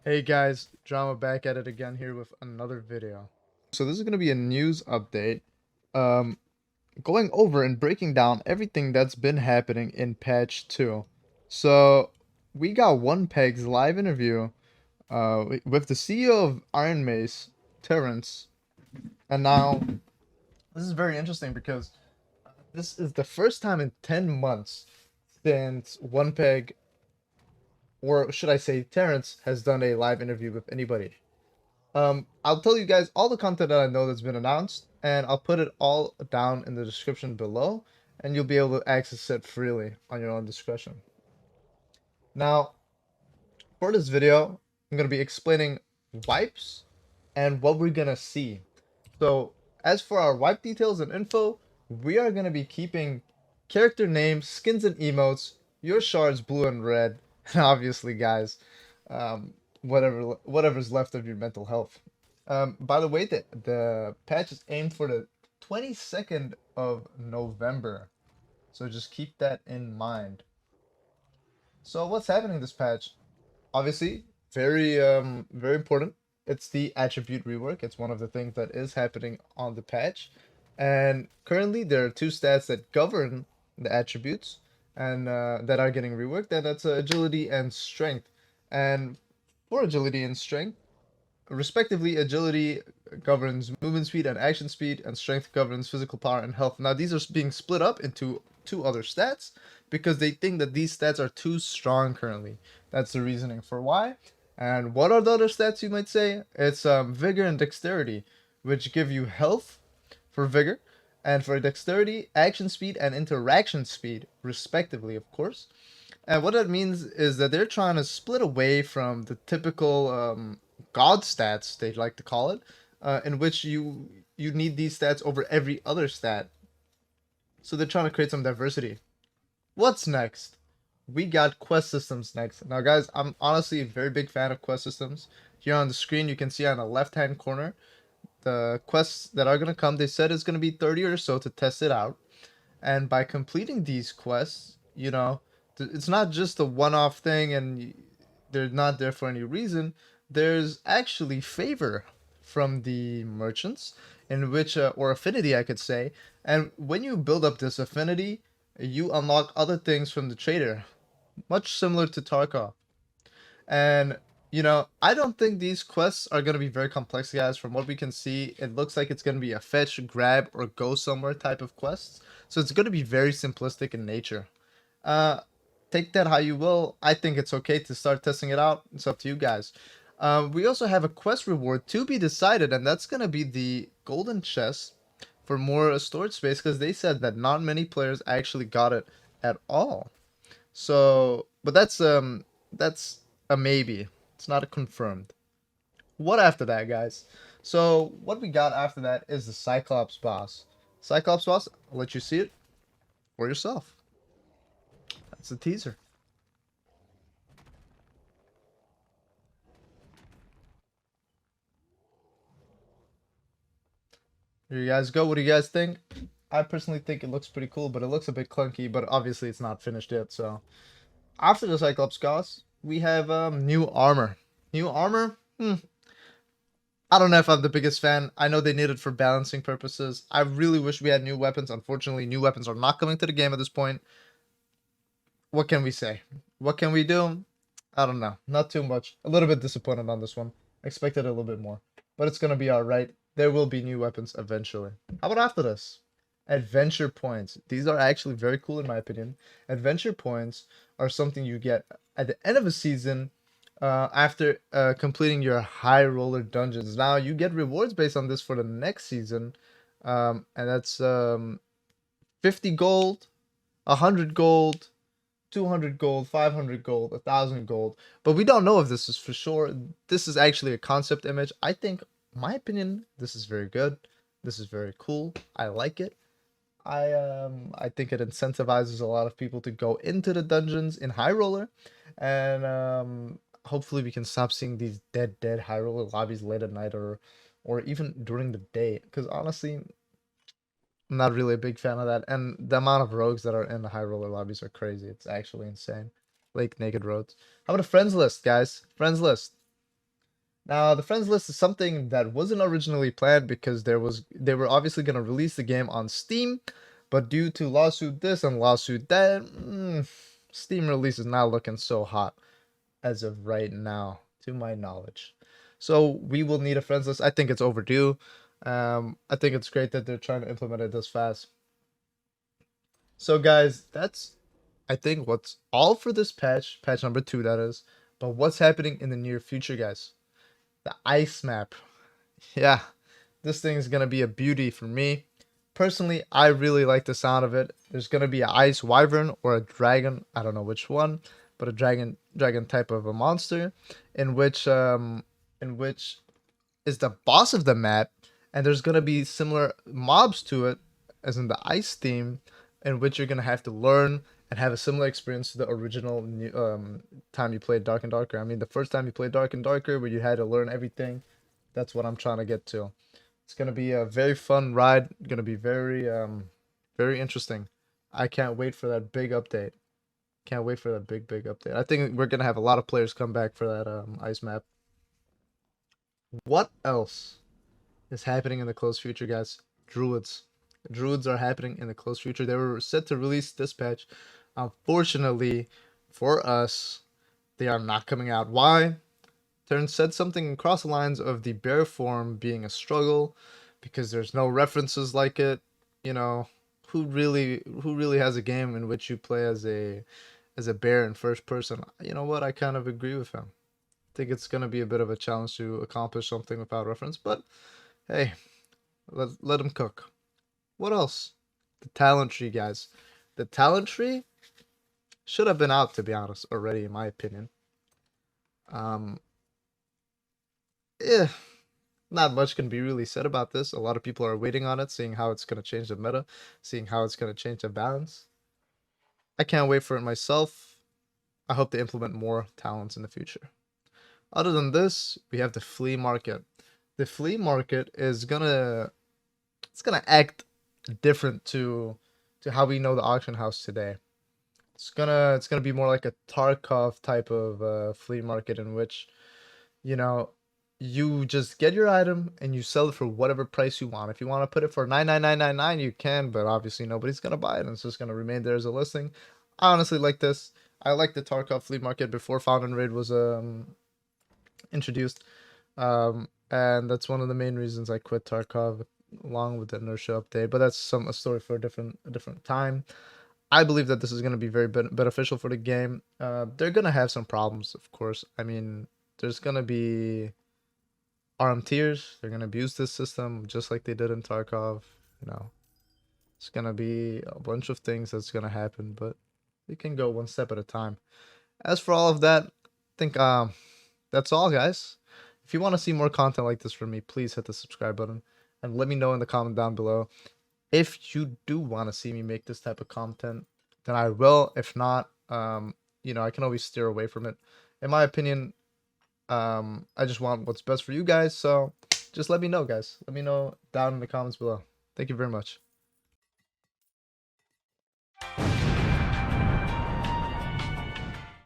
Hey guys, Drama back at it again here with another video. So this is going to be a news update, um, going over and breaking down everything that's been happening in patch 2. So we got One Peg's live interview with the CEO of Iron Mace, Terrence, and now this is very interesting because this is the first time in 10 months since One Peg, or should I say Terrence, has done a live interview with anybody. I'll tell you guys all the content that I know that's been announced, and I'll put it all down in the description below, and you'll be able to access it freely on your own discretion. Now, for this video, I'm going to be explaining wipes and what we're going to see. So, as for our wipe details and info, we are going to be keeping character names, skins and emotes, your shards blue and red, and obviously, guys, um, whatever's left of your mental health. By the way, the patch is aimed for the 22nd of November, so just keep that in mind. So what's happening this patch? Obviously, very important. It's the attribute rework. It's one of the things that is happening on the patch, and currently there are two stats that govern the attributes and that are getting reworked, and that's agility and strength. And for agility and strength, respectively, agility governs movement speed and action speed, and strength governs physical power and health. Now, these are being split up into two other stats because they think that these stats are too strong currently. That's the reasoning for why. And what are the other stats, you might say? It's vigor and dexterity, which give you health for vigor, and for dexterity, action speed and interaction speed, respectively, of course. And what that means is that they're trying to split away from the typical god stats, they like to call it, in which you need these stats over every other stat. So they're trying to create some diversity. What's next? We got quest systems next. Now, guys, I'm honestly a very big fan of quest systems. Here on the screen, you can see on the left-hand corner the quests that are going to come. They said it's going to be 30 or so to test it out. And by completing these quests, it's not just a one-off thing and they're not there for any reason. There's actually favor from the merchants, in which or affinity, I could say. And when you build up this affinity, you unlock other things from the trader, much similar to Tarkov. And I don't think these quests are going to be very complex, guys. From what we can see, it looks like it's going to be a fetch, grab, or go somewhere type of quests. So it's going to be very simplistic in nature. Uh, Take that how you will. I think it's okay to start testing it out. It's up to you guys. We also have a quest reward to be decided, and that's going to be the golden chest for more storage space, because they said that not many players actually got it at all. So, but that's a maybe. It's not a confirmed. What after that, guys? So what we got after that is the Cyclops boss. Cyclops boss, I'll let you see it for yourself. That's the teaser. Here you guys go. What do you guys think? I personally think it looks pretty cool, but it looks a bit clunky, but obviously it's not finished yet. So after the Cyclops boss, we have new armor. New armor? I don't know if I'm the biggest fan. I know they need it for balancing purposes. I really wish we had new weapons. Unfortunately, new weapons are not coming to the game at this point. What can we say? What can we do? I don't know. Not too much. A little bit disappointed on this one. Expected a little bit more. But it's gonna be alright. There will be new weapons eventually. How about after this? Adventure points. These are actually very cool in my opinion. Adventure points are something you get at the end of a season after completing your high roller dungeons. Now you get rewards based on this for the next season, and that's 50 gold, 100 gold, 200 gold, 500 gold, 1,000 gold. But we don't know if this is for sure. This is actually a concept image. I think, my opinion, this is very good. This is very cool. I like it. I think it incentivizes a lot of people to go into the dungeons in High Roller, and hopefully we can stop seeing these dead High Roller lobbies late at night or even during the day. Because honestly, I'm not really a big fan of that. And the amount of rogues that are in the High Roller lobbies are crazy. It's actually insane. Like Naked Roads. How about a friends list, guys? Friends list. Now, the friends list is something that wasn't originally planned because they were obviously going to release the game on Steam, but due to lawsuit this and lawsuit that, Steam release is not looking so hot as of right now, to my knowledge. So we will need a friends list. I think it's overdue. I think it's great that they're trying to implement it this fast. So guys, that's I think what's all for this patch number 2 that is. But what's happening in the near future, guys? The ice map. Yeah, this thing is gonna be a beauty for me. Personally, I really like the sound of it. There's gonna be an ice wyvern or a dragon. I don't know which one, but a dragon type of a monster, in which is the boss of the map, and there's gonna be similar mobs to it, as in the ice theme, in which you're gonna have to learn and have a similar experience to the original time you played Dark and Darker. I mean, the first time you played Dark and Darker, where you had to learn everything. That's what I'm trying to get to. It's gonna be a very fun ride. Gonna be very interesting. I can't wait for that big update. Can't wait for that big update. I think we're gonna have a lot of players come back for that ice map. What else is happening in the close future, guys? Druids. Druids are happening in the close future. They were set to release this patch. Unfortunately for us, they are not coming out. Why? Turn said something across the lines of the bear form being a struggle because there's no references like it. You know, who really has a game in which you play as a bear in first person? You know what? I kind of agree with him. I think it's gonna be a bit of a challenge to accomplish something without reference, but hey, let him cook. What else? The talent tree, guys. The talent tree should have been out, to be honest, already, in my opinion. Um, yeah, not much can be really said about this. A lot of people are waiting on it, seeing how it's going to change the meta, seeing how it's going to change the balance. I can't wait for it myself. I hope they implement more talents in the future. Other than this, we have the flea market. The flea market is gonna it's gonna act different to how we know the auction house today. It's gonna be more like a Tarkov type of flea market in which you know you just get your item and you sell it for whatever price you want. If you want to put it for 99999, you can, but obviously nobody's gonna buy it, and it's just gonna remain there as a listing. I honestly like this. I like the Tarkov flea market before Found and Raid was introduced, and that's one of the main reasons I quit Tarkov along with the inertia update. But that's a story for a different time. I believe that this is going to be very beneficial for the game. They're going to have some problems, of course. I mean, there's going to be RM tiers. They're going to abuse this system just like they did in Tarkov. You know, it's going to be a bunch of things that's going to happen, but we can go one step at a time. As for all of that, I think that's all, guys. If you want to see more content like this from me, please hit the subscribe button and let me know in the comment down below. If you do want to see me make this type of content, then I will. If not, I can always steer away from it. In my opinion, I just want what's best for you guys. So just let me know, guys. Let me know down in the comments below. Thank you very much.